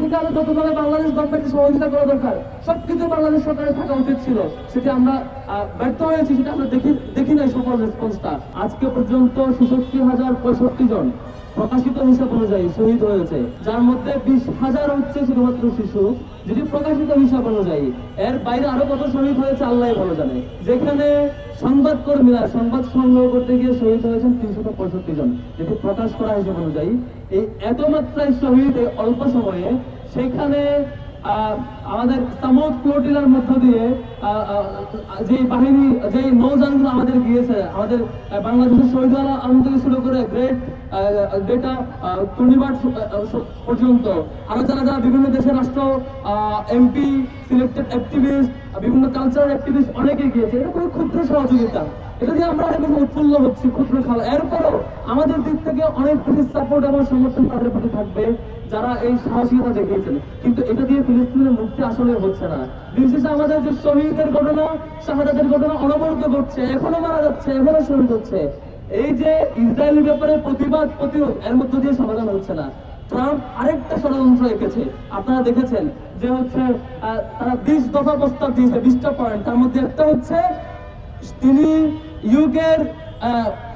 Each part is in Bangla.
সেখানে যতভাবে বাংলাদেশ গভর্নমেন্টের সহযোগিতা করা দরকার সবকিছু বাংলাদেশ সরকারের থাকা উচিত ছিল, সেটা আমরা ব্যর্থ হয়েছি, সেটা আমরা দেখি নাই সফল রেসপন্সটা। আজকে পর্যন্ত 66,065 জন প্রকাশিত হিসাব অনুযায়ী শহীদ হয়েছে, যার মধ্যে 20,000 হচ্ছে শুধুমাত্র শিশু, যদি প্রকাশিত হিসাব অনুযায়ী। এর বাইরে আরো কত শহীদ হয়েছে আল্লাহ ভালো জানে। যেখানে সংবাদ কর্মীরা সংবাদ সংগ্রহ করতে গিয়ে শহীদ হয়েছেন 365 জন, যেটি প্রকাশ করা হিসাব অনুযায়ী। এই এত মাত্রায় শহীদ এই অল্প সময়ে, সেখানে আমাদের সামুদ ফ্লোটিলার মধ্য দিয়ে যে বাহিনী, যে নৌযানগুলো আমাদের গিয়েছে, আমাদের বাংলাদেশের শহীদ আলম থেকে শুরু করে গ্রেট ডেটা টুর্নিবার্ড পর্যন্ত আরো যারা যারা বিভিন্ন দেশের রাষ্ট্র এমপি, সিলেক্টেড অ্যাক্টিভিস্ট, বিভিন্ন কালচারাল অ্যাক্টিভিস্ট অনেকে গিয়েছে। এটা খুবই ক্ষুদ্র সহযোগিতা, এটা দিয়ে আমরা অনেক উৎফুল্ল হচ্ছি, ক্ষুদ্র খেলা। এরপরও আমাদের দিক থেকে অনেক বেশি সাপোর্ট এবং সমর্থন তাদের প্রতি থাকবে যারা এই সাহসিকতা দেখিয়েছেন। কিন্তু এটা দিয়ে ফিলিস্তিনের মুক্তি আসলে হচ্ছে না। বিশেষ আমাদের যে শহীদের ঘটনা, শাহাদাতের ঘটনা অনবরত ঘটছে, এখনো মারা যাচ্ছে, এখনো শহীদ হচ্ছে। এই যে ইসরায়েলের ব্যাপারে প্রতিবাদ প্রতিরোধ, এর মধ্য দিয়ে সমাধান হচ্ছে না। ট্রাম্প আরেকটা ষড়যন্ত্র এঁকেছে, আপনারা দেখেছেন যে হচ্ছে তারা 20 দফা প্রস্তাব দিয়েছে, 20টা পয়েন্ট। তার মধ্যে একটা হচ্ছে তিনি ইউকের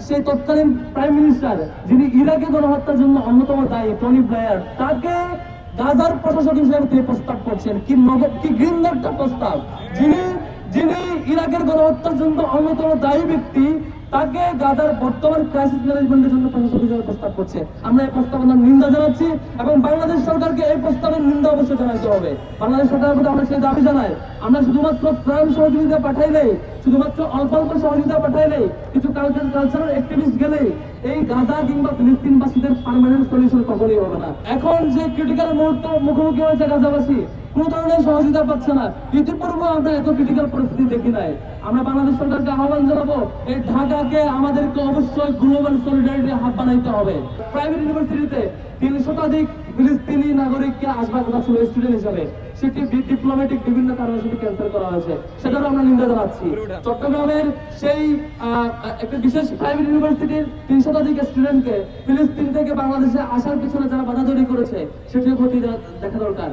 সেই তৎকালীন প্রাইম মিনিস্টার, যিনি ইরাকে গণহত্যার জন্য অন্যতম দায়ী, টনি ব্লেয়ার, তাকে গাজার প্রশাসক হিসেবে তিনি প্রস্তাব করছেন। কি ঘৃণ্য একটা প্রস্তাব! যিনি ইরাকের গণহত্যার জন্য অন্যতম দায়ী ব্যক্তি, তাকে গাজার বর্তমান ক্রাইসিস ম্যানেজমেন্টের জন্য প্রশাসক হিসেবে প্রস্তাব করছে। আমরা এই প্রস্তাবনার নিন্দা জানাচ্ছি এবং বাংলাদেশ সরকারকে এই প্রস্তাবের নিন্দা অবশ্যই জানাতে হবে। বাংলাদেশ সরকারের প্রতি আমরা সেই দাবি জানাই, আমরা শুধুমাত্র ত্রাণ সহযোগিতা পাঠাই নেই, শুধুমাত্র অল্প অল্প সহযোগিতা পাঠাই নেই, কিছু কালচারাল অ্যাক্টিভিস্ট গেলেই এই গাজা কিংবা ফিলিস্তিনবাসীদের পার্মানেন্ট সলিউশন কখনোই হবে না। এখন যে ক্রিটিক্যাল মুহূর্ত মুখোমুখি হয়েছে গাজাবাসী, কোন ধরনের সহযোগিতা পাচ্ছে না। ইতিপূর্বে আমরা এত ক্রিটিক্যাল পরিস্থিতি দেখি নাই। আমরা বাংলাদেশ সরকারকে আহ্বান জানাবো, এই ঢাকাকে আমাদেরকে অবশ্যই গ্লোবাল সলিডারিটি হাব বানাইতে হবে। প্রাইভেট ইউনিভার্সিটিতে 300 শতাধিক ফিলিস্তিনি নাগরিককে আসবার কথা ছিল স্টুডেন্ট হিসাবে, সেটি ডিপ্লোম্যাটিক বিভিন্ন কারণে সেটি ক্যান্সেল করা হয়েছে, সেটারও আমরা নিন্দা জানাচ্ছি। চট্টগ্রামের সেই একটা বিশেষ প্রাইভেট ইউনিভার্সিটির 300 শতাধিক স্টুডেন্টকে ফিলিস্তিন থেকে বাংলাদেশে আসার পিছনে যারা বাধা তৈরি করেছে, সেটিও ক্ষতি দেখা দরকার।